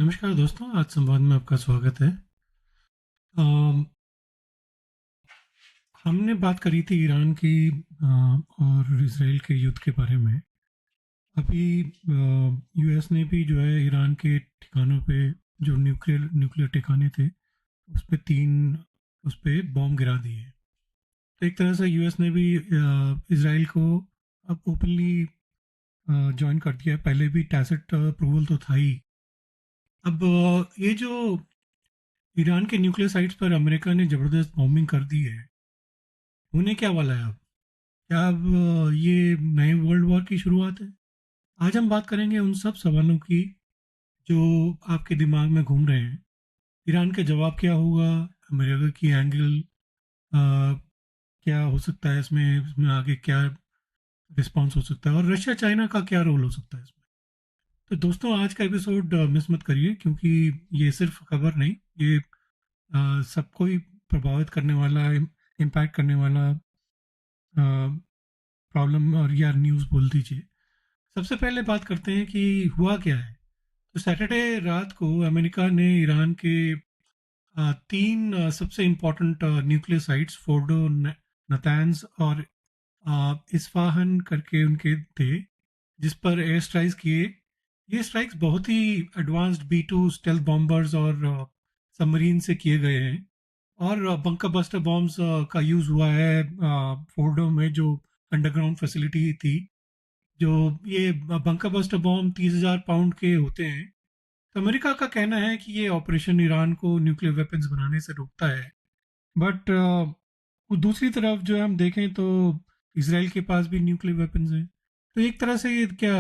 नमस्कार दोस्तों, आज संवाद में आपका स्वागत है। अम, हमने बात करी थी ईरान की और इसराइल के युद्ध के बारे में। अभी यूएस ने भी जो है ईरान के ठिकानों पे, जो न्यूक्लियर न्यूक्लियर ठिकाने थे, उस पे उस पे बॉम्ब गिरा दिए। तो एक तरह से यूएस ने भी इसराइल को अब ओपनली ज्वाइन कर दिया है। पहले भी टैसिट अप्रूवल तो था ही। अब ये जो ईरान के न्यूक्लियर साइट्स पर अमेरिका ने ज़बरदस्त बॉम्बिंग कर दी है, होने क्या वाला है अब? क्या अब ये नए वर्ल्ड वॉर की शुरुआत है? आज हम बात करेंगे उन सब सवालों की जो आपके दिमाग में घूम रहे हैं। ईरान का जवाब क्या होगा? अमेरिका की एंगल क्या हो सकता है इसमें आगे क्या रिस्पॉन्स हो सकता है, और रशिया चाइना का क्या रोल हो सकता है इसमें? तो दोस्तों, आज का एपिसोड मिस मत करिए, क्योंकि ये सिर्फ खबर नहीं, ये सबको ही प्रभावित करने वाला, इम्पैक्ट करने वाला प्रॉब्लम और या न्यूज़ बोल दीजिए। सबसे पहले बात करते हैं कि हुआ क्या है। तो सैटरडे रात को अमेरिका ने ईरान के तीन सबसे इम्पोर्टेंट न्यूक्लियर साइट्स, फोर्डो, नतान्स और इस्फाहान करके उनके थे, जिस पर एयर स्ट्राइक्स किए। ये स्ट्राइक्स बहुत ही एडवांस्ड B-2 स्टेल्थ बॉम्बर्स और सबमरीन से किए गए हैं। और बंकर बस्टर बॉम्ब्स का यूज़ हुआ है फोर्डो में, जो अंडरग्राउंड फैसिलिटी थी। जो ये बंकर बस्टर बॉम्ब 30,000 पाउंड के होते हैं। तो अमेरिका का कहना है कि ये ऑपरेशन ईरान को न्यूक्लियर वेपन्स बनाने से रोकता है। बट दूसरी तरफ जो है, हम देखें तो इसराइल के पास भी न्यूक्लियर वेपन्स हैं। तो एक तरह से ये क्या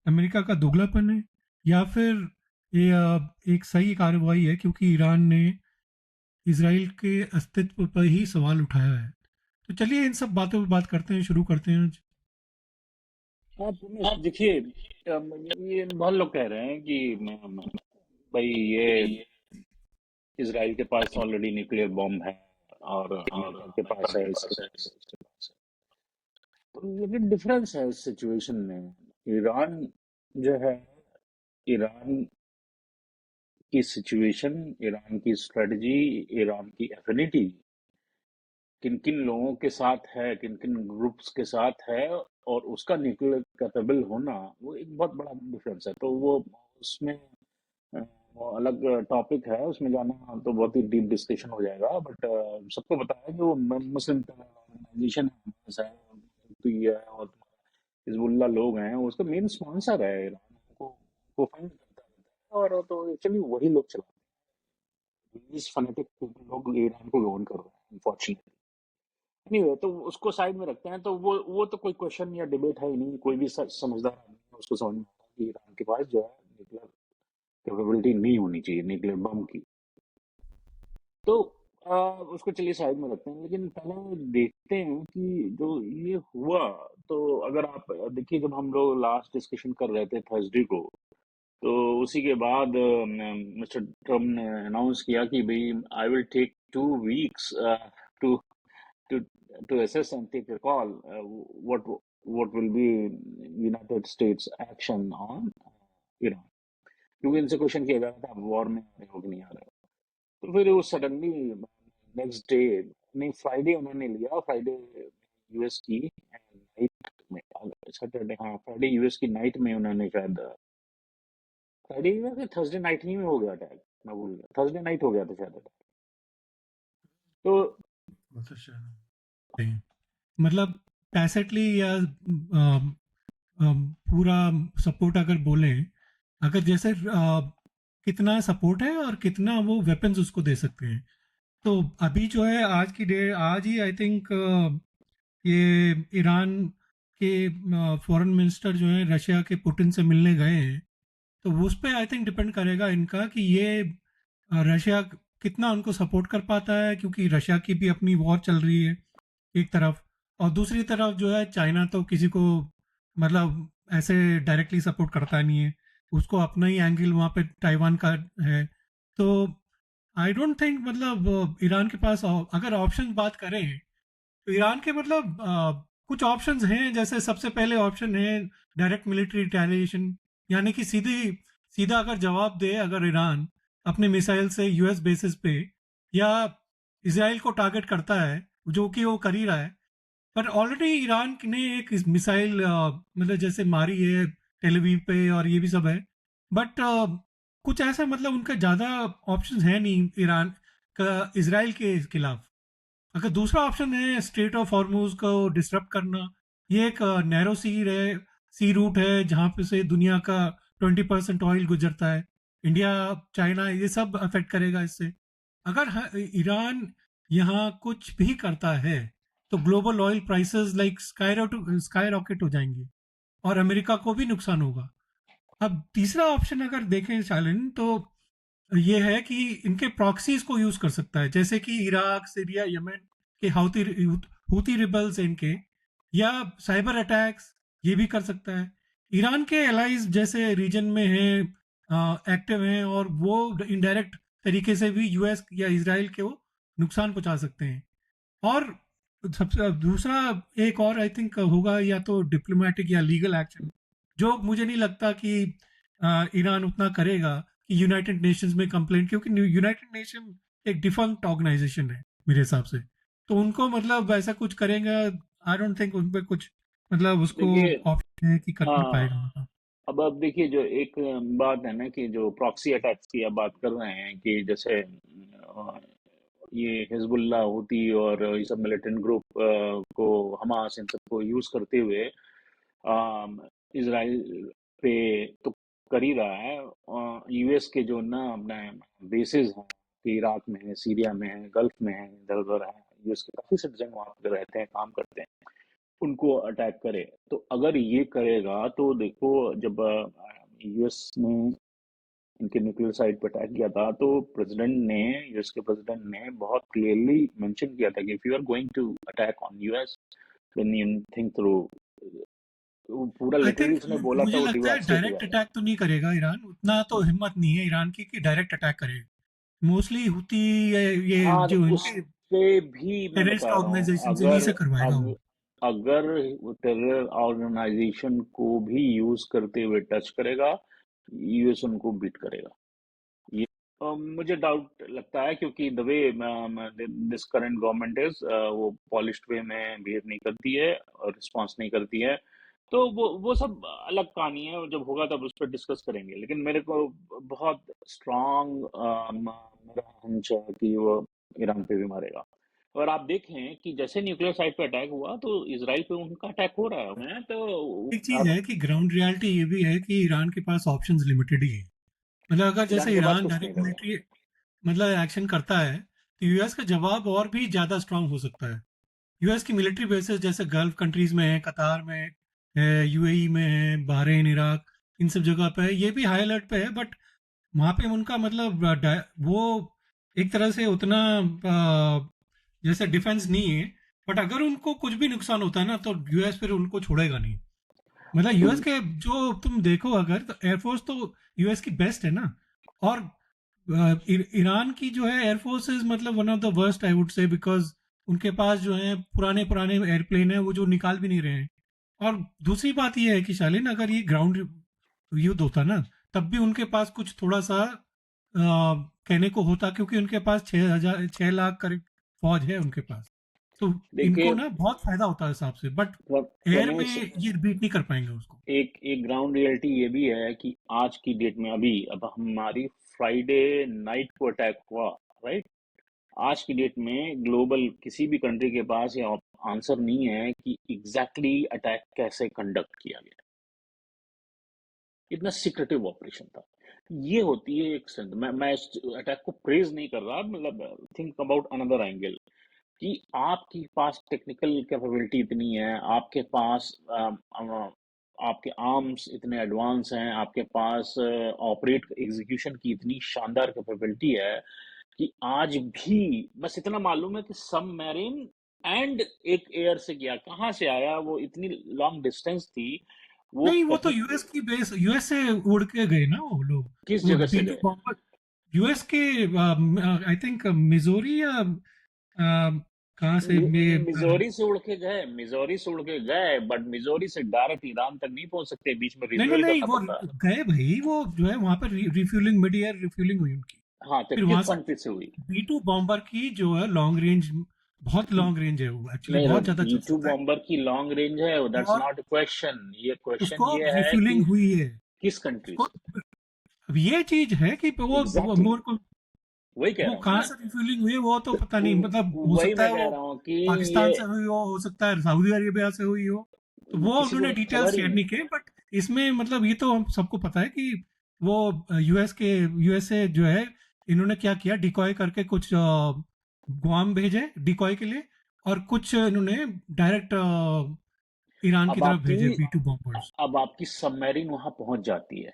अमेरिका का दोगलापन है, या फिर ये एक सही कार्रवाई है, क्योंकि ईरान ने इसराइल के अस्तित्व पर ही सवाल उठाया है? तो चलिए इन सब बातों पर बात करते हैं, शुरू करते हैं आज। आप देखिए। ये बहुत लोग कह रहे हैं कि भाई ये इसराइल के पास ऑलरेडी न्यूक्लियर बॉम्ब है और अमेरिका के पास है, इसके पास है, इसके पास है। तो लेकिन डिफरेंस है इस सिचुएशन में। ईरान जो है, ईरान की सिचुएशन, ईरान की स्ट्रेटजी, ईरान की एफिनिटी किन किन लोगों के साथ है, किन किन ग्रुप्स के साथ है, और उसका न्यूक्लियर कैपेबल होना, वो एक बहुत बड़ा डिफरेंस है। तो वो उसमें अ, वो अलग टॉपिक है, उसमें जाना तो बहुत ही डीप डिस्कशन हो जाएगा। बट सबको पता है कि वो मुस्लिम ऑर्गेनाइजेशन है, हमास है, तो ये है, और हिजबुल्ला लोग हैं, उसका मेन स्पॉन्सर है ईरान, को फंड करता रहता है। और तो एक्चुअली वही लोग चलाते हैं, इस फनेटिक लोग ईरान को ओन कर रहे हैं, अनफॉर्चुनेटली। एनीवे, तो उसको साइड में रखते हैं। तो वो तो कोई क्वेश्चन या डिबेट है ही नहीं। कोई भी समझदार आदमी है, उसको समझ में आता है कि ईरान के पास जो है न्यूक्लियर कैपेबिलिटी नहीं होनी चाहिए, न्यूक्लियर बम की। तो उसको चलिए साइड में रखते हैं, लेकिन पहले देखते हैं कि जो ये हुआ। तो अगर आप देखिए, जब हम लोग लास्ट डिस्कशन कर रहे थे थर्सडे को, तो उसी के बाद मिस्टर ट्रम्प ने अनाउंस किया कि भाई I will take 2 weeks to to to assess and take a call what will be United States action on Iran, क्योंकि इनसे क्वेश्चन किया जा रहा था वॉर में आ रहे हो कि नहीं आ रहे हो। तो फिर वो सडनली नेक्स्ट डे, नहीं फ्राइडे उन्होंने लिया, फ्राइडे यूएस की नाइट में, सैटरडे, हाँ फ्राइडे यूएस की नाइट में उन्होंने शायद, फ्राइडे में थर्सडे नाइट नहीं में हो गया अटैक, मैं भूल गया, थर्सडे नाइट हो गया था शायद अटैक। तो नहीं, मतलब टैसेटली या पूरा सपोर्ट अगर बोले, अगर जैसे कितना सपोर्ट है और कितना वो वेपन्स उसको दे सकते हैं। तो अभी जो है, आज की डे, आज ही आई थिंक ये ईरान के फॉरेन मिनिस्टर जो है रशिया के पुतिन से मिलने गए हैं। तो उस पर आई थिंक डिपेंड करेगा इनका कि ये रशिया कितना उनको सपोर्ट कर पाता है, क्योंकि रशिया की भी अपनी वॉर चल रही है एक तरफ, और दूसरी तरफ जो है चाइना तो किसी को, मतलब ऐसे डायरेक्टली सपोर्ट करता नहीं है। उसको अपना ही एंगल वहाँ पे ताइवान का है। तो आई डोंट थिंक, मतलब ईरान के पास अगर ऑप्शन बात करें, तो ईरान के मतलब कुछ ऑप्शंस हैं। जैसे सबसे पहले ऑप्शन है डायरेक्ट मिलिट्री रिटेलिएशन, यानी कि सीधी सीधा अगर जवाब दे, अगर ईरान अपने मिसाइल से यूएस बेसिस पे या इसराइल को टारगेट करता है, जो कि वो कर ही रहा है, पर ऑलरेडी ईरान ने एक मिसाइल मतलब जैसे मारी है टेलवीव पे, और ये भी सब है। बट कुछ ऐसा मतलब उनका ज़्यादा ऑप्शन है नहीं ईरान का इसराइल के खिलाफ। अगर दूसरा ऑप्शन है स्ट्रेट ऑफ हॉर्मूज को डिसरप्ट करना, ये एक नैरो सी रूट है जहाँ पे से दुनिया का 20% ऑयल गुजरता है। इंडिया, चाइना, ये सब अफेक्ट करेगा इससे। अगर ईरान यहाँ कुछ भी करता है तो global oil prices like sky rocket हो जाएंगे, और अमेरिका को भी नुकसान होगा। अब तीसरा ऑप्शन अगर देखें शालिन, तो ये है कि इनके प्रॉक्सीज को यूज कर सकता है, जैसे कि इराक, सीरिया, यमन के हूती रिबल्स इनके, या साइबर अटैक्स, ये भी कर सकता है। ईरान के एलाइज जैसे रीजन में हैं, एक्टिव हैं, और वो इनडायरेक्ट तरीके से भी यूएस या इसराइल के वो नुकसान पहुंचा सकते हैं। और सबसे दूसरा एक और आई थिंक होगा, या तो डिप्लोमेटिक या लीगल एक्शन, जो मुझे नहीं लगता कि ईरान उतना करेगा कि यूनाइटेड नेशंस में कंप्लेंट, क्योंकि यूनाइटेड नेशन एक डिफंक्ट ऑर्गेनाइजेशन है मेरे हिसाब से। तो उनको मतलब ऐसा कुछ करेंगे, आई डोंट थिंक उन पर कुछ मतलब उसको देखिए, ऑप्शन है कि कर भी पाएगा हाँ, उनका। अब देखिए, जो एक बात है ना कि जो प्रॉक्सी अटैक्स की आप बात कर रहे हैं, कि जैसे ये हिजबुल्ला होती और ये सब मिलिटेंट ग्रुप को, हमास, इन सबको यूज करते हुए इसराइल पे तो कर ही रहा है। यूएस के जो ना अपने बेसिस हैं, कि इराक में है, सीरिया में है, गल्फ में है, इधर उधर है, यूएस के काफी सिटीजन वहां पे रहते हैं, काम करते हैं, उनको अटैक करे। तो अगर ये करेगा तो देखो, जब यूएस ने इनके न्यूक्लियर साइट पर अटैक किया था, तो यूएस के प्रेसिडेंट ने बहुत क्लियरली मेंशन किया था कि if you are going to attack on US, then you think through. पूरा आई लिटरली थिंक उसने बोला था, मुझे वो लगता है डिवास्टेट हुआ डायरेक्ट है। अटैक तो नहीं करेगा ईरान, उतना तो हिम्मत नहीं है ईरान की कि डायरेक्ट अटैक करेगा। मोस्टली हुती ये हाँ, तो जो उस इनके पे भी मैं टेररिस्ट बता रहा हूँ, ऑर्गेनाइजेशन इन्हीं से करवाएगा वो। अगर टेरर ऑर्गेनाइजेशन को भी यूज करते हुए टच करेगा, यूएस उनको बीट करेगा। ये मुझे डाउट लगता है, क्योंकि the way this current government is, वो पॉलिश्ड वे में बिहेव नहीं करती है और रिस्पॉन्स नहीं करती है। तो वो सब अलग कहानी है, जब होगा तब उस पर डिस्कस करेंगे। लेकिन मेरे को बहुत स्ट्रांग मेरा हंच है कि वो ईरान पे भी मारेगा। और आप देखें कि जैसे न्यूक्लियर साइट पे अटैक हुआ, तो इसराइल पे उनका अटैक हो रहा है तो एक चीज अब है कि ग्राउंड रियलिटी ये भी है कि ईरान के पास ऑप्शंस लिमिटेड ही है। मतलब अगर ईरान जैसे के पास ईरान कुछ नहीं डायरेक्ट करेगा। मिलिट्री मतलब एक्शन करता है, तो यूएस का जवाब और भी ज्यादा स्ट्रांग हो सकता है। यूएस की मिलिट्री बेसेस जैसे गल्फ कंट्रीज में है, कतार में है, यूएई में है, बहरीन, इराक, इन सब जगह पे है, ये भी हाई अलर्ट पे है। बट वहां पे उनका मतलब वो एक तरह से उतना जैसे डिफेंस नहीं है। बट अगर उनको कुछ भी नुकसान होता है ना, तो यूएस फिर उनको छोड़ेगा नहीं। मतलब तो यूएस के जो तुम देखो अगर, तो एयरफोर्स तो यूएस की बेस्ट है ना। और ईरान की जो है एयरफोर्स इज मतलब one of the worst I would say, because उनके पास जो है पुराने पुराने एयरप्लेन है वो जो निकाल भी नहीं रहे हैं। और दूसरी बात ये है कि शालिन, अगर ये ग्राउंड युद्ध होता ना, तब भी उनके पास कुछ थोड़ा सा कहने को होता, क्योंकि उनके पास 6 लाख करीब फौज है उनके पास। तो इनको देखिए, ना बहुत फायदा होता है हिसाब से। बट एयर में रमेश, ये बीट नहीं कर पाएंगे उसको। एक एक ग्राउंड रियलिटी ये भी है कि आज की डेट में, अभी अब हमारी फ्राइडे नाइट को अटैक हुआ, राइट? आज की डेट में ग्लोबल किसी भी कंट्री के पास ये आंसर नहीं है कि एग्जैक्टली अटैक कैसे कंडक्ट किया गया। इतना सीक्रेटिव ऑपरेशन था। ये होती है एक सेंस। मैं इस अटैक को प्रेज नहीं कर रहा, मतलब थिंक अबाउट अनदर एंगल, कि आपके पास टेक्निकल कैपेबिलिटी इतनी है, आपके पास आपके आर्म्स इतने एडवांस हैं, आपके पास ऑपरेट एग्जीक्यूशन की इतनी शानदार कैपेबिलिटी है, कि आज भी बस इतना मालूम है कि सब मैरिन एंड एक एयर से गया, कहाँ से आया, वो इतनी लॉन्ग डिस्टेंस थी, वो नहीं, वो तो कहीं यूएस की बेस, यूएस से उड़ के गए ना वो लोग। किस वो जगह से बी टू गए। बॉम्बर यूएस के, आई थिंक मिजोरी या कहाँ से मिजोरी से उड़ के गए, मिजोरी से उड़ के गए, बट मिजोरी से डायरेक्ट ईरान तक नहीं पहुंच सकते, बीच में नहीं नहीं रिफ्यूल नहीं, करना वो पड़ता है। गए भाई, वो जो है वहां पर रिफ्यूलिंग, मिड ईयर रिफ्यूलिंग हुई उनकी। हाँ, तो फिर किस वहां से कंट्री से हुई? बी टू बॉम्बर की जो है लॉन्ग रेंज, बहुत लॉन्ग रेंज है वो, एक्चुअली नहीं, बहुत ज्यादा बी चल टू सकता है। बॉम्बर की लॉन्ग रेंज है, दैट्स और नॉट क्वेश्चन। ये क्वेश्चन उसको ये है कि रिफ्यूलिंग हुई है। किस कंट्री उसको से। अब ये चीज है कि वो एग्जैक्टली, मेरे को, वही कह वो रहा हूँ कहाँ मैं। से रिफ्यूलिंग हुई है वो तो तो पता नहीं, मतलब हो वही सकता मैं है कह वो रहा हूँ कि ये पाकिस्तान से हुई हो सकता है सऊदी अरेबिया से हुई हो, तो वो किसी को उन्होंने कुछ डिटेल्स खबर ही शेयर नहीं। नहीं किए। बट इसमें मतलब ये तो हम सबको पता है कि वो यूएसए जो है, इन्होंने क्या किया, डिकॉय करके कुछ गुआम भेजे डिकॉय के लिए, और कुछ इन्होंने डायरेक्ट ईरान की अब तरफ आपकी भेजे बी टू बॉम्बर्स। अब आपकी सबमरीन वहां पहुंच जाती है।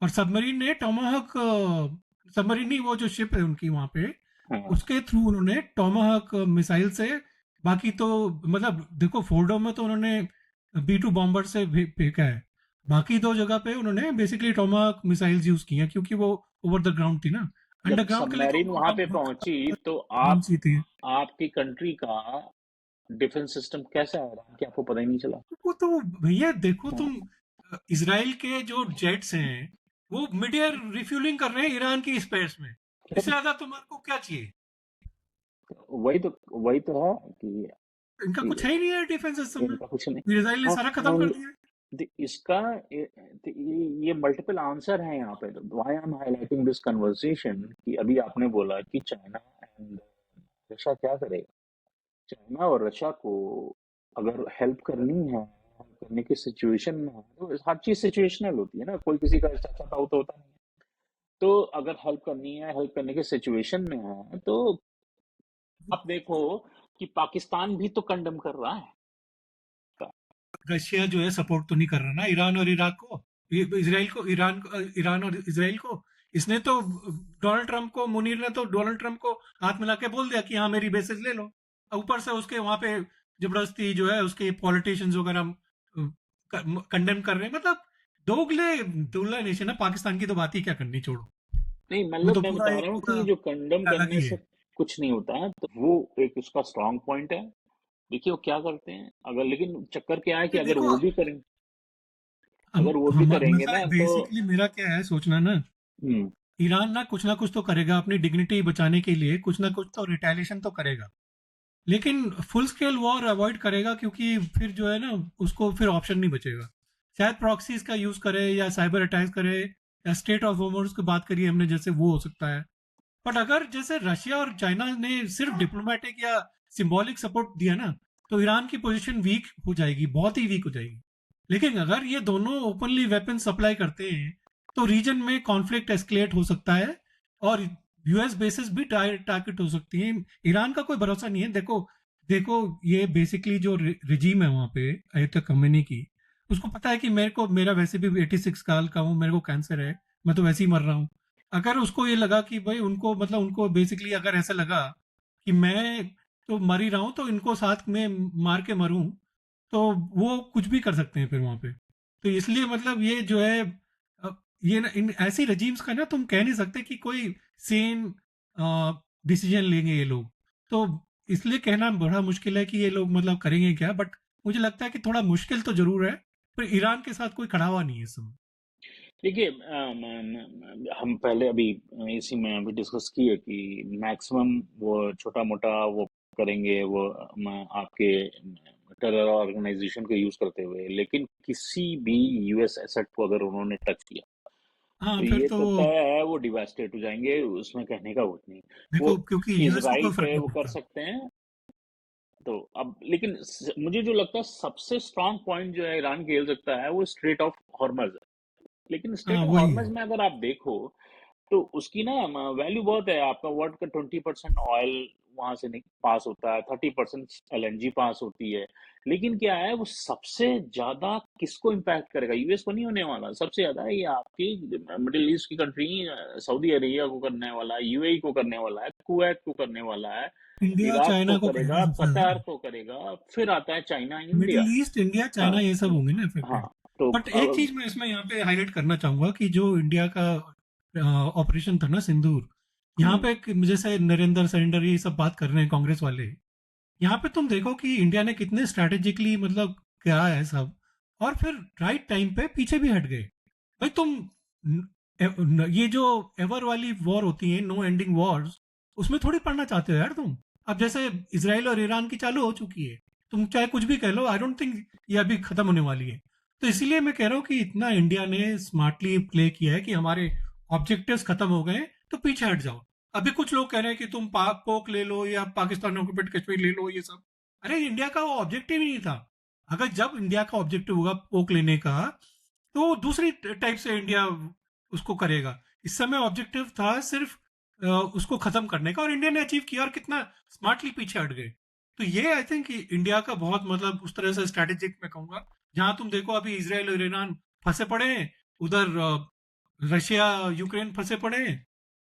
और सबमरीन ने टोमाहक, सबमरीन नहीं, वो जो शिप है उनकी वहां पे, हाँ, उसके थ्रू उन्होंने टोमाहक मिसाइल से, बाकी तो मतलब देखो फोर्डो में तो उन्होंने बी टू बॉम्बर से फेंका है, बाकी दो जगह पे उन्होंने बेसिकली टोमाहक मिसाइल्स यूज की हैं, क्योंकि वो ओवर द ग्राउंड थी ना। जब अंडरग्राउंड के लिए तो सबमरीन वो वहां पे कम पहुंची तो कम सी थी। आपकी कंट्री का डिफेंस सिस्टम कैसा है रहा कि आपको पता ही नहीं चला। वो तो भैया देखो हाँ, तुम, इसराइल के जो जेट्स हैं वो मिड एयर रिफ्यूलिंग कर रहे हैं ईरान की स्पेस में, इससे ज्यादा तुम्हारे को क्या चाहिए? वही तो है कि इनका कुछ है ही नहीं है डिफेंस सिस्टम इनका कुछ नहीं। में, इसराइल ने हाँ, सारा खत्म कर दिया है। इसका ये मल्टीपल आंसर है यहाँ पे। Why I am highlighting this conversation कि अभी आपने बोला कि चाइना एंड रशिया क्या करेगा। चाइना और रशिया को अगर हेल्प करनी है, हेल्प करने की सिचुएशन में है, तो हर चीज सिचुएशनल होती है ना, कोई किसी का चाचा ताऊ तो होता नहीं है। तो अगर हेल्प करनी है, हेल्प करने के सिचुएशन में है, तो आप देखो कि पाकिस्तान भी तो कंडेम कर रहा है। रशिया जो है सपोर्ट तो नहीं कर रहा ना ईरान और इराक को, ये इसराइल को, ईरान और इसराइल को। इसने तो डोनाल्ड ट्रंप को, मुनीर ने तो डोनाल्ड ट्रंप को हाथ मिला के बोल दिया कि हाँ मेरी बेसिस ले लो। और ऊपर से उसके वहां पे जबरदस्ती जो है उसके पॉलिटिशियंस वगैरह कंडेम कर रहे हैं, मतलब दोगले दुगला नेशन है। पाकिस्तान की तो बात ही क्या करनी, छोड़ो। नहीं, वो मतलब तो मैं पूरा बता एक रहा हूँ पूरा कि जो कंडेम अलग करने ही से है। कुछ नहीं होता है, तो वो एक उसका स्ट्रांग पॉइंट है। देखिए वो क्या करते हैं, अगर लेकिन चक्कर क्या है कि ये अगर देखो, वो भी करें, अगर वो भी करेंगे मतलब ना तो बेसिकली मेरा क्या है सोचना ना, हम्म, ईरान ना कुछ तो करेगा अपनी डिग्निटी बचाने के लिए, कुछ ना कुछ तो रिटेलिएशन तो करेगा, लेकिन फुल स्केल वॉर अवॉइड करेगा, क्योंकि फिर जो है ना उसको फिर ऑप्शन नहीं बचेगा। शायद प्रॉक्सीज का यूज करे या साइबर अटैक करे, या स्टेट ऑफ वॉर्स की बात करी हमने जैसे, वो हो सकता है। बट अगर जैसे रशिया और चाइना ने सिर्फ डिप्लोमेटिक या सिंबॉलिक सपोर्ट दिया ना, तो ईरान की पोजीशन वीक हो जाएगी, बहुत ही वीक हो जाएगी। लेकिन अगर ये दोनों ओपनली वेपन सप्लाई करते हैं, तो रीजन में कॉन्फ्लिक्ट एस्केलेट हो सकता है, और यूएस बेसिस भी टारगेट हो सकती है। ईरान का कोई भरोसा नहीं है। देखो देखो, ये बेसिकली जो रिजीम है वहां पे, अयतुल्ला खमेनी की, उसको पता है कि मेरे को, मेरा वैसे भी 86 साल का हूँ, मेरे को कैंसर है, मैं तो वैसे ही मर रहा हूँ। अगर उसको ये लगा कि भाई उनको, मतलब उनको बेसिकली अगर ऐसा लगा कि मैं तो मर ही रहा हूँ, तो इनको साथ में मार के मरूं, तो वो कुछ भी कर सकते हैं फिर वहां पे। तो इसलिए मतलब ये जो है, ये ना, इन ऐसी रजीम्स का ना तुम कह नहीं सकते कि कोई सेम डिसीजन लेंगे ये लोग। तो इसलिए कहना बड़ा मुश्किल है कि ये लोग मतलब करेंगे क्या, बट मुझे लगता है कि थोड़ा मुश्किल तो जरूर है, पर ईरान के साथ कोई खड़ा हुआ नहीं है इस समय। देखिए हम पहले अभी इसी में अभी डिस्कस किए कि मैक्सिमम वो छोटा मोटा वो करेंगे, वो आपके टेरर ऑर्गेनाइजेशन को यूज करते हुए, लेकिन किसी भी यूएस एसेट को अगर उन्होंने टच किया हाँ तो फिर ये तो तो तय है, वो डिवास्टेट हो जाएंगे, उसमें कहने का कुछ नहीं। वो देखो, क्योंकि यूएस को इजराइल कोई फर्क पे नहीं वो कर पड़ता। सकते हैं। तो अब लेकिन मुझे जो लगता है सबसे स्ट्रांग पॉइंट जो है ईरान खेल सकता है वो स्ट्रेट ऑफ हॉर्मज है। लेकिन स्ट्रेट हाँ ऑफ वही हॉर्मज है। में अगर आप देखो तो उसकी ना वैल्यू बहुत है। आपका वर्ल्ड का 20% ऑयल वहां से पास होता है, 30% एलएनजी पास होती है। लेकिन क्या है, वो सबसे ज्यादा किसको इम्पैक्ट करेगा? यूएस को नहीं होने वाला। सबसे ज्यादा ये आपकी मिडिल ईस्ट की कंट्री, सऊदी अरेबिया को करने वाला है, यूएई को करने वाला है, कुवैत को करने वाला है, इंडिया इराक को चाइना को करेगा करेगा, सबसे कतार ज्यादा। को करेगा, फिर आता है China, India. Middle east, India, हाँ, चाइना, ये सब होंगे ना हाँ। अफेक्टेड। तो बट एक चीज मैं इसमें यहाँ पे हाईलाइट करना चाहूंगा कि जो इंडिया का ऑपरेशन था ना सिंदूर, यहाँ हम्म, पे जैसे नरेंद्र सरेंडर ये सब बात कर रहे हैं कांग्रेस वाले, यहाँ पे तुम देखो कि इंडिया ने कितने स्ट्रैटेजिकली मतलब क्या है सब, और फिर राइट टाइम पे पीछे भी हट गए। भाई तुम ये जो एवर वाली वॉर होती है, नो एंडिंग वॉर्स, उसमें थोड़ी पढ़ना चाहते हो यार तुम। अब जैसे इसराइल और ईरान की चालू हो चुकी है, तुम चाहे कुछ भी कह लो, आई डोंट थिंक ये अभी खत्म होने वाली है। तो इसीलिए मैं कह रहा हूँ कि इतना इंडिया ने स्मार्टली प्ले किया है कि हमारे ऑब्जेक्टिव्स खत्म हो गए, तो पीछे हट जाओ। अभी कुछ लोग कह रहे हैं कि तुम पाक पोक ले लो या पाकिस्तान ऑक्यूपेड कश्मीर ले लो, ये सब। अरे इंडिया का वो ऑब्जेक्टिव ही नहीं था। अगर जब इंडिया का ऑब्जेक्टिव होगा पोक लेने का, तो दूसरी टाइप से इंडिया उसको करेगा। इस समय ऑब्जेक्टिव था सिर्फ उसको खत्म करने का, और इंडिया ने अचीव किया, और कितना स्मार्टली पीछे हट गए। तो ये आई थिंक इंडिया का बहुत मतलब उस तरह से स्ट्रैटेजिक मैं कहूंगा। जहां तुम देखो अभी इसराइल और ईरान फंसे पड़े हैं, उधर रशिया यूक्रेन फंसे पड़े हैं,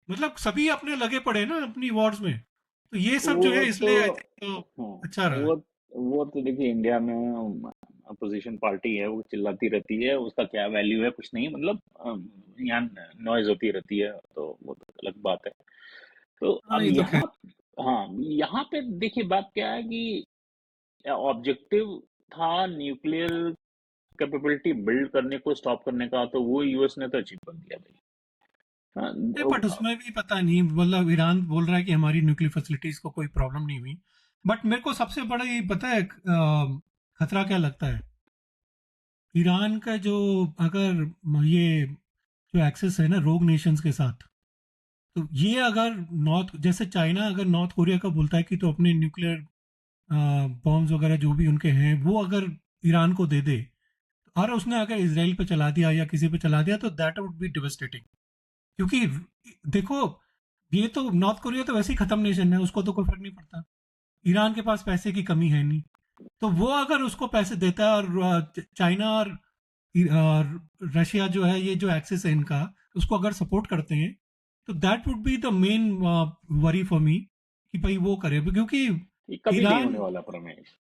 मतलब सभी अपने लगे पड़े हैं ना अपनी वॉर्स में। तो ये सब जो है वो तो इसलिए आई थिंक हाँ, अच्छा रहा है। वो तो देखिए इंडिया में अपोजिशन पार्टी है, वो चिल्लाती रहती है, उसका क्या वैल्यू है, कुछ नहीं, मतलब यहाँ नॉइज होती रहती है, तो वो तो अलग बात है। तो हाँ अब ये तो खैर। यहाँ, हाँ, यहाँ पे देखिए बात क्या है कि ऑब्जेक्टिव था न्यूक्लियर कैपेबिलिटी बिल्ड करने को, स्टॉप करने का, तो वो यूएस ने तो अचीव कर दिया भाई। हाँ, नहीं बट उसमें भी पता नहीं, मतलब ईरान बोल रहा है कि हमारी न्यूक्लियर फैसिलिटीज को कोई प्रॉब्लम नहीं हुई। बट मेरे को सबसे बड़ा ये पता है खतरा क्या लगता है, ईरान का जो, अगर ये जो एक्सेस है ना रोग नेशंस के साथ, तो ये अगर नॉर्थ, जैसे चाइना अगर नॉर्थ कोरिया का बोलता है कि तो अपने न्यूक्लियर बॉम्ब्स वगैरह जो भी उनके हैं वो अगर ईरान को दे दे, और उसने अगर इसराइल पे चला दिया या किसी पे चला दिया, तो दैट वुड बी डिवास्टेटिंग। क्योंकि देखो, ये तो नॉर्थ कोरिया तो वैसे ही खत्म नेशन है, उसको तो कोई फर्क नहीं पड़ता। ईरान के पास पैसे की कमी है नहीं। तो वो अगर उसको पैसे देता है, और चाइना और रशिया जो है, ये जो एक्सेस है इनका, उसको अगर सपोर्ट करते हैं, तो that would be the main worry for me, कि भाई वो करे, क्योंकि ये कभी नहीं ईरान, होने वाला प्रमेश,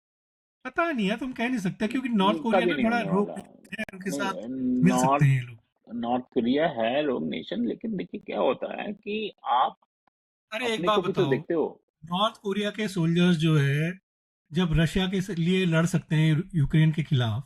पता नहीं है, तुम कह नहीं सकते, क्योंकि नॉर्थ ये कोरिया कभी ना नहीं बड़ा होने रोग वाला। है, उनके साथ नहीं, मिल सकते नॉर्थ हैं ये लोग। नॉर्थ कोरिया है रोग नेशन, लेकिन देखिए क्या होता है कि आप अरे एक अपने बात को भी तो बताओ, देखते हो। नॉर्थ कोरिया के सोल्जर्स जो है, जब रशिया के लिए लड़ सकते हैं यूक्रेन के खिलाफ,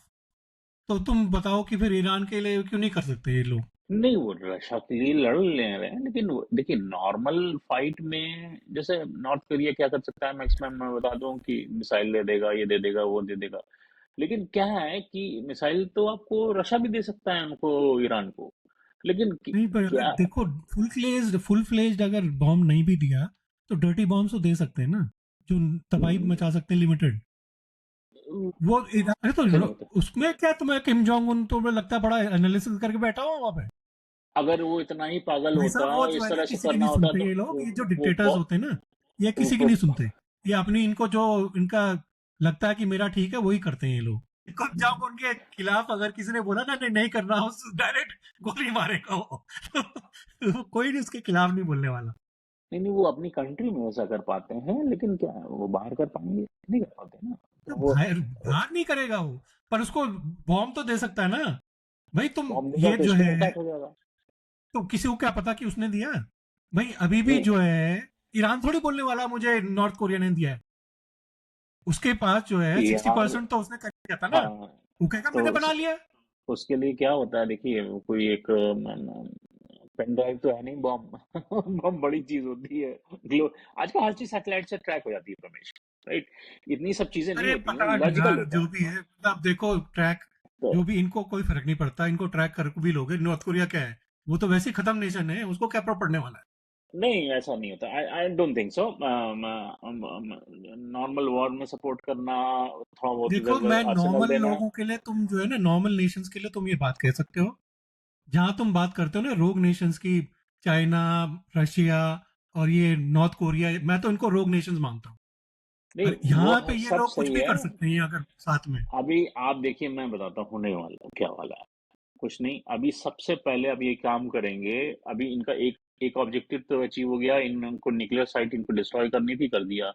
तो तुम बताओ कि फिर ईरान के लिए क्यों नहीं कर सकते ये लोग। नहीं, वो रक्षा के लिए लड़ ले रहे हैं, लेकिन देखिए नॉर्मल फाइट में जैसे नॉर्थ कोरिया क्या कर सकता है, मैक्सिमम मैं बता दूं कि मिसाइल दे देगा, ये दे देगा, वो दे देगा। लेकिन क्या है कि मिसाइल तो आपको रक्षा भी दे सकता है उनको, ईरान को। लेकिन नहीं पर अगर क्या, देखो, फुल फ्लेज्ड अगर बॉम्ब नहीं भी दिया, तो डर्टी बॉम्ब तो दे सकते हैं ना, जो तबाही मचा सकते हैं लिमिटेड। वो अरे तो चलो तो उसमें क्या, तुम्हें किम जोंग उन तो मुझे लगता है बड़ा एनालिसिस करके बैठा हुआ वहां पे। अगर वो इतना ही पागल भाई होता, साहब वो जो इस है ना तरह से किसी की करना नहीं होता, सुनते तो ये लोग, ये जो वो डिक्टेटर्स होते हैं ना, ये किसी की वो नहीं सुनते। ये अपनी, इनको जो इनका लगता है कि मेरा ठीक है वही करते हैं ये लोग। कब जब उनके खिलाफ अगर किसी ने बोला ना नहीं नहीं करना हो, डायरेक्ट गोली मारेगा वो। तो कोई नहीं उसके खिलाफ नहीं बोलने वाला। नहीं नहीं, वो अपनी कंट्री में ऐसा कर पाते हैं, लेकिन क्या है, वो बाहर कर पाएंगे, नहीं कर पाते ना, तो तो वो बाहर बाहर नहीं करेगा वो, पर उसको बॉम्ब तो दे सकता है ना। भाई तुम बॉम्ब देगा ये तो जो स्टोर है, अटैक हो जाएगा। तो किसी को क्या पता कि उसने दिया। भाई अभी भी नहीं, जो है, ईरान थोड़ी बोलने वाला मुझे नॉर्थ कोरिया ने दिया है। उसके पास जो है सिक्सटी यार, परसेंट तो उसने कर दिया था ना। हाँ, वो कहेगा तो मैंने बना लिया। उसके लिए क्या होता है, देखिए कोई एक पेन ड्राइव तो है नहीं, बॉम्ब बॉम्ब बड़ी चीज होती है। ग्लो आजकल हर चीज सैटेलाइट से ट्रैक हो जाती है रमेश, राइट? इतनी सब चीजें नहीं अरे होती हैं, पता नहीं लॉजिकल यार, होता जो है। भी है मतलब देखो ट्रैक, तो जो भी, इनको कोई फर्क नहीं पड़ता, इनको ट्रैक कर भी लोगे, नॉर्थ कोरिया क्या है, वो तो वैसे ही खत्म नेशन है, उसको क्या पड़ने वाला है। नहीं, ऐसा नहीं होता, I I don't think so. Normal war में सपोर्ट करना, थोड़ा बहुत इधर देखो उधर मैं आर्सेनल नॉर्मल देना। लोगों के लिए, तुम जो है ना नॉर्मल नेशंस के लिए तुम ये बात कह सकते हो। जहां तुम बात करते हो ना रोग नेशंस की, चाइना, रशिया और ये नॉर्थ कोरिया, मैं तो इनको रोग नेशंस मानता हूँ। नहीं, और वो यहाँ पे है, ये सब लोग कुछ सही भी है। कर सकते हैं अगर साथ में। अभी आप देखिए, मैं बताता हूँ होने वाला क्या वाला है। कुछ नहीं, अभी सबसे पहले अब ये काम करेंगे। अभी इनका एक एक ऑब्जेक्टिव तो अचीव हो गया, इनको न्यूक्लियर साइट इनको डिस्ट्रॉय करनी थी, कर दिया।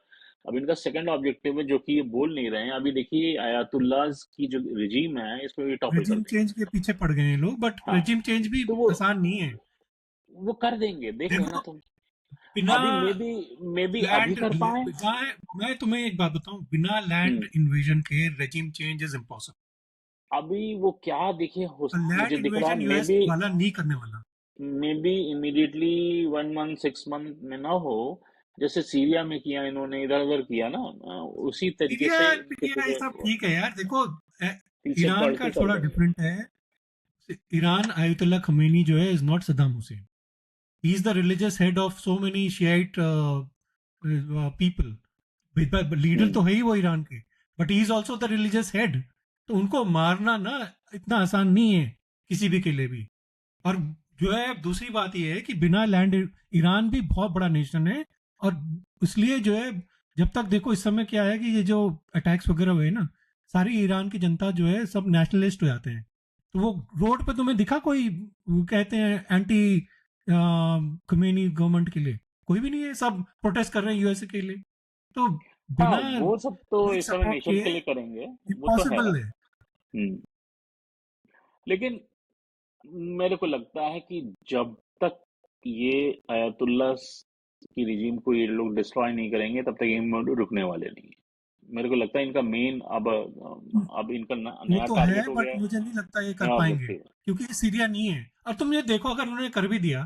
अब इनका सेकंड ऑब्जेक्टिव है, जो कि ये बोल नहीं रहे हैं अभी, देखिए आयतुल्लाज की जो रिजीम है, इसमें ये टॉपल कर रेजिम देंगे। चेंज के पीछे पड़ गए हैं लोग, बट हाँ, रेजिम चेंज भी तो वो आसान नहीं है। वो कर देंगे, देख लेना देखो तुम। बिना अभी मे बी अभी लैंड, कर पाए। मैं तुम्हें एक बात बताऊं, बिना लैंड हम्म। इन्वेजन के रेजिम चेंज इज इम्पॉसिबल। अभी वो क्या देखिए लैंड मुझे दिख रहा है, इन्वेजन यूएस वाला नहीं करने वाला। May be immediately 1 month 6 month में ना हो, जैसे सीरिया में किया इन्होंने, इधर उधर किया ना, उसी तरीके सीरिया से पे किया ये सब ठीक है यार, देखो पीछे ईरान पड़ का के कर थोड़ा देंगे। डिफरेंट है। ईरान, आयतुल्ला खमेनी जो है is not Saddam Hussein. He is the religious head of so many Shiite people. Leader hmm. तो है ही वो ईरान के, but he is also the religious head. तो उनको मारना ना इतना आसान नहीं है किसी भी के लिए भी। और जो है दूसरी बात यह है कि बिना लैंड, ईरान भी बहुत बड़ा नेशन है। और इसलिए जो है, जब तक देखो इस समय क्या है कि ये जो अटैक्स वगैरह हुए ना, सारी ईरान की जनता जो है सब नेशनलिस्ट हो जाते हैं। तो वो रोड पे तुम्हें दिखा कोई, वो कहते हैं एंटी खमेनी गवर्नमेंट के लिए? कोई भी नहीं है, सब प्रोटेस्ट कर रहे हैं यूएसए के लिए। तो हाँ बिना वो सब तो पब्लिक इस समय सपोर्ट नेशन के के लिए करेंगे, वो तो है। इम्पॉसिबल है। हम्म। लेकिन मेरे को लगता है कि जब तक ये अयातुल्ला की रिजीम को ये लोग डिस्ट्रॉय नहीं करेंगे, तब तक ये रुकने वाले नहीं है। मेरे को लगता है इनका मेन अब इनका वो नया तो है, टारगेट हो बट गया है मुझे नहीं लगता ये कर नया पाएंगे, ऑब्जेक्टिव। क्योंकि ये सीरिया नहीं है। और तुम ये देखो, अगर उन्होंने कर भी दिया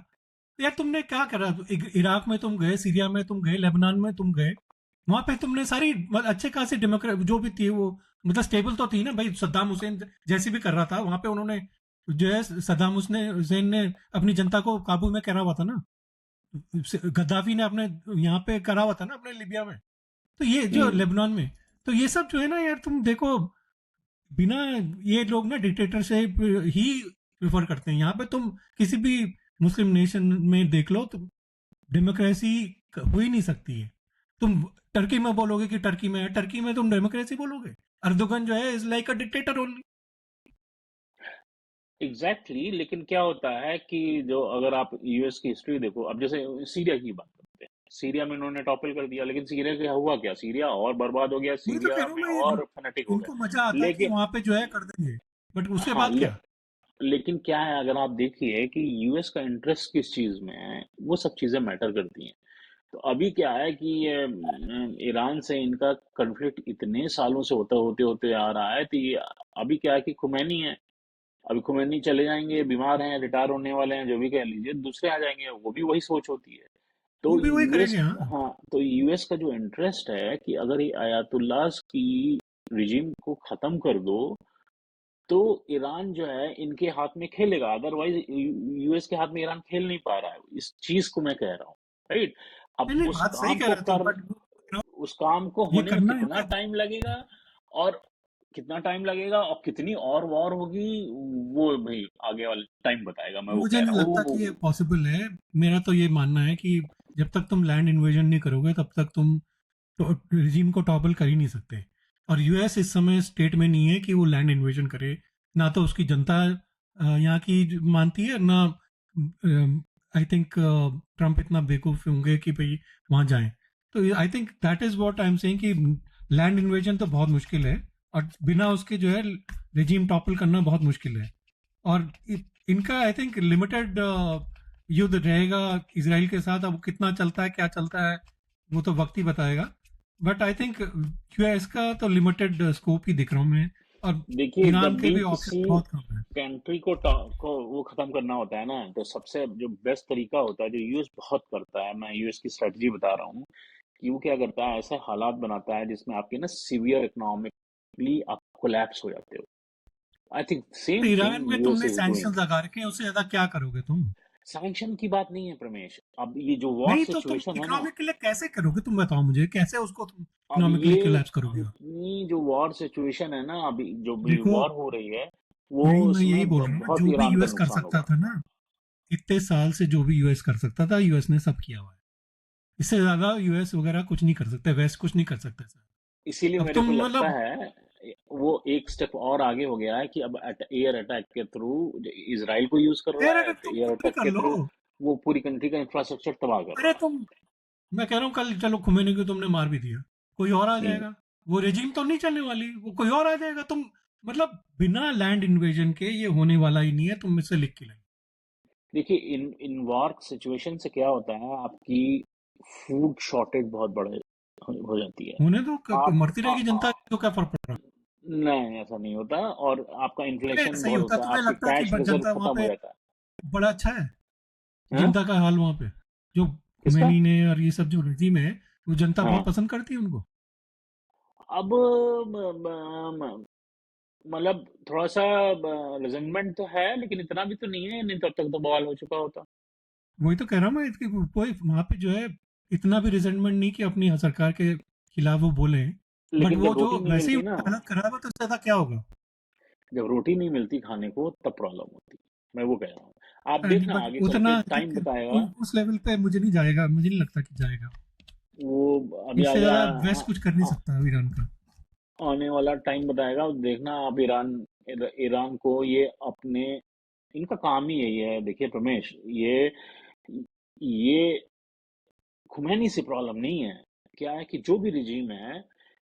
तो यार तुमने क्या करा? इराक में तुम गए, सीरिया में तुम गए, लेबनान में तुम गए, वहां पे तुमने सारी अच्छे खासी डेमोक्रेट जो भी थी वो, मतलब स्टेबल तो थी ना भाई। सद्दाम हुसैन जैसे भी कर रहा था वहां पे, उन्होंने जो है सद्दाम हुसैन ने अपनी जनता को काबू में करा हुआ था ना। गद्दाफी ने अपने यहाँ पे करा हुआ था ना, अपने लिबिया में। तो ये जो हम्म। लेबनान में, तो ये सब जो है ना यार, तुम देखो बिना, ये लोग ना डिक्टेटरशिप ही प्रेफर करते हैं यहाँ पे। तुम किसी भी मुस्लिम नेशन में देख लो, तो डेमोक्रेसी हो ही नहीं सकती है। तुम टर्की में बोलोगे कि टर्की में है, टर्की में तुम डेमोक्रेसी बोलोगे? अर्दोगन जो है is like a dictator only. Exactly exactly, लेकिन क्या होता है कि जो अगर आप यूएस की हिस्ट्री देखो, अब जैसे सीरिया की बात करते हैं, सीरिया में इन्होंने टॉपल कर दिया, लेकिन सीरिया का हुआ क्या, सीरिया और बर्बाद हो गया, वही तो कह सीरिया रहा हूँ में मैं, और फनेटिक हो इनको मजा गए। आता है कि लेकिन वहां पे जो है कर देंगे, बट उसके हाँ बाद क्या? लेकिन क्या है, अगर आप देखिए कि यूएस का इंटरेस्ट किस चीज में है, वो सब चीजें मैटर करती हैं। तो अभी क्या है कि ईरान से इनका कन्फ्लिक्ट इतने सालों से होते होते आ रहा है, तो ये अभी क्या है कि खुमैनी है, अभी खुमैनी चले जाएंगे, बीमार हैं, रिटायर होने वाले हैं, जो भी कह लीजिए, दूसरे आ जाएंगे, वो भी वही सोच होती है। तो वो भी वही यूएस, करेंगे, हाँ। हाँ तो यूएस का जो इंटरेस्ट है कि अगर ये आयतुल्लाह की रिजीम को खत्म कर दो, तो ईरान जो है इनके हाथ में खेलेगा, अदरवाइज यूएस के हाथ में ईरान खेल नहीं पा रहा है, इस चीज को मैं कह रहा हूँ। राइट। अब नहीं नहीं, उस बात सही काम कह को रहे हो तुम, कर, बट उस काम को ये होने में करना है कितना ना। टाइम लगेगा, और कितना टाइम लगेगा और कितनी और वॉर होगी, वो भाई आगे वाले टाइम बताएगा, मैं वो मुझे कह नहीं रहा हूँ लगता कि ये पॉसिबल है। मेरा तो ये मानना है कि जब तक तुम लैंड इन्वेजन नहीं करोगे तब तक तुम तो रिजीम को टॉपल कर ही नहीं सकते। और यूएस इस समय स्टेट में नहीं है कि वो लैंड इन्वेजन करे। ना तो उसकी जनता यहाँ की मानती है, ना आई थिंक ट्रम्प इतना बेवकूफ होंगे कि भाई वहां जाएं। तो I think that is what I am saying कि लैंड इन्वेजन तो बहुत मुश्किल है, और बिना उसके जो है रिजीम टॉपल करना बहुत मुश्किल है। और इनका आई थिंक लिमिटेड युद्ध रहेगा इसराइल के साथ। अब कितना चलता है, क्या चलता है, वो तो वक्त ही बताएगा। बट आई थिंक यूएस का तो लिमिटेड स्कोप ही दिख रहा हूँ मैं। और देखिए ईरान जब के भी भी ऑप्शन किसी बहुत कम है। कंट्री को वो खत्म करना होता है ना, तो सबसे जो बेस्ट तरीका होता है, जो यूएस बहुत करता है, मैं यूएस की स्ट्रेटजी बता रहा हूँ, कि वो क्या करता है, ऐसे हालात बनाता है जिसमें आपके ना सिवियर इकोनॉमिकली आप कोलैप्स हो जाते हो। आई थिंक तो सेम ईरान थिंग में यूएस तुमने इज सैंक्शन डूइंग। लगा रखे हैं, उससे ज्यादा क्या करोगे तुम? सैंक्शन की बात नहीं है प्रमेश, अब ये जो वॉर नहीं तो तुम सिचुएशन है ना, इकोनॉमिक के लिए कैसे करोगे? तुम बताओ मुझे, कैसे उसको तुम अब इकोनॉमिकली ये कोलैप्स करोगे? इतनी जो वॉर सिचुएशन है ना, अभी जो भी देखो, वॉर हो रही है, वो वही मैं यही उसमें बोल रहा हूँ ना, बहुत जो भी ईरान का यूएस कर नुकसान सकता होगा। था ना, इतने साल से जो भी यूएस कर सकता था, यूएस ने सब किया हुआ है। इससे ज्यादा यूएस वगैरह कुछ नहीं कर सकते, वेस्ट कुछ नहीं कर सकते सर। इसीलिए अब मेरे को तुम लगता मतलब है वो एक स्टेप और आगे हो गया है कि अब एयर अटैक के थ्रू इसराइल को यूज कर रहा एयर है, अटैक तो तुम एयर कुछ भी अटैक कर के लो। थ्रू वो पूरी कंट्री का इंफ्रास्ट्रक्चर तबाह कर अरे रहा है। तुम, मैं कह रहा हूँ कल चलो खुमेनी को तुमने मार भी दिया, कोई और आ हम्म। जाएगा। वो रेजिम तो नहीं चलने वाली, वो कोई और आ जाएगा। तुम मतलब बिना लैंड इन्वेजन के ये होने वाला ही नहीं है, तुम इससे लिख के लाइए। देखिए, इन इन वॉर सिचुएशन से क्या होता है, आपकी फूड शॉर्टेज बहुत बड़े हो जाती है। होने दो, आप मरती रहेगी जनता, तो क्या फर्क पड़ रहा है? नहीं, ऐसा नहीं होता, और आपका अरे इन्फ्लेशन ऐसा ही बहुत होता, होता है, तुम्हें आपकी लगता है कि कैश रिजर्व जनता वहां खत्म हो पे जाता है। बड़ा अच्छा है? हाँ? जनता का हाल वहां पे, जो किसका? खुमैनी ने और ये सब जो रजीम है, वो जनता बहुत हाँ। पसंद करती है उनको। अब मतलब थोड़ा सा रिजेंटमेंट तो है, लेकिन इतना भी तो नहीं है, नहीं तो अब तक तो बवाल हो चुका होता। वही तो कह रहा हूँ मैं, इसकी कोई वहां पे जो है इतना भी रिजेंटमेंट नहीं कि अपनी सरकार के खिलाफ वो बोले। बट लेकिन वो जब जो रोटी नहीं वैसे ही मिलती ना, उनकी हालत खराब है, तो ज्यादा क्या होगा? जब रोटी नहीं मिलती खाने को, तब प्रॉब्लम होती है। मैं वो कह रहा हूँ, आप नहीं, देखना बट आगे चल उतना के टाइम बताएगा। उस लेवल पे मुझे नहीं जाएगा, मुझे नहीं लगता कि जाएगा। वो अभी इससे आगे ज्यादा वेस्ट कुछ कर नहीं आ, सकता ईरान का। आने वाला टाइम बताएगा, देखना आप। ईरान ईरान को ये अपने, इनका काम ही यही है। देखिए प्रमेश, ये खुमैनी से प्रॉब्लम नहीं है। क्या है कि जो भी रिजीम है,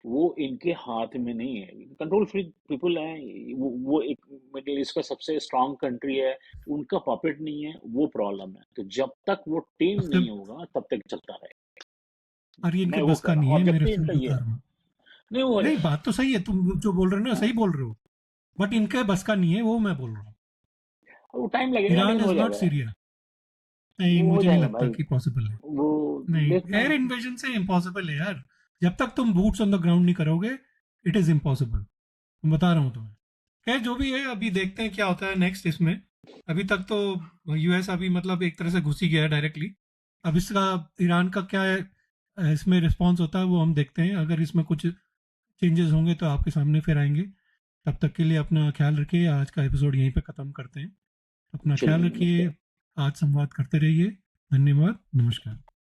वो इनके हाथ में नहीं है। कंट्रोल फ्री पीपल है, वो एक मिडिल ईस्ट का सबसे स्ट्रांग कंट्री है, उनका पॉपेट नहीं है, वो प्रॉब्लम है। तो जब तक वो टीम सबसे, नहीं होगा, तब तक चलता रहेगा। और ये इनके मैं वो बस कह का रहा हूँ, नहीं है, मेरे ऑब्जेक्टिव से इनका ये बता है। रहा हूँ। नहीं, वो हो नहीं, जाएगा। बात तो सही है, तुम जो बोल रहे हो ना हाँ, सही बोल रहे हो। बट इनके बस का नहीं है, वो मैं बोल रहा हूँ। वो टाइम लगेगा, ईरान लेकिन इज हो नॉट जाएगा। सीरिया। नहीं, वो हो मुझे नहीं जाएगा लगता भाई। कि पॉसिबल है। वो नहीं, देखना। एयर इन्वेजन से इम्पॉसिबल है यार। जब तक तुम बूट्स ऑन द ग्राउंड नहीं करोगे, इट इज इम्पॉसिबल। मैं बता रहा हूँ तुम्हें। खैर, जो भी है, अभी देखते हैं क्या होता है नेक्स्ट इसमें। अभी तक तो यूएस अभी मतलब एक तरह से घुस ही गया है डायरेक्टली। अब इसका ईरान का क्या है, इसमें रिस्पॉन्स होता है वो हम देखते हैं। अगर इसमें कुछ चेंजेस होंगे तो आपके सामने फिर आएंगे। तब तक के लिए अपना ख्याल रखिए। आज का एपिसोड यहीं पे ख़त्म करते हैं। अपना ख्याल चलिए, रखिए। नमस्कार। आज संवाद करते रहिए। धन्यवाद, नमस्कार।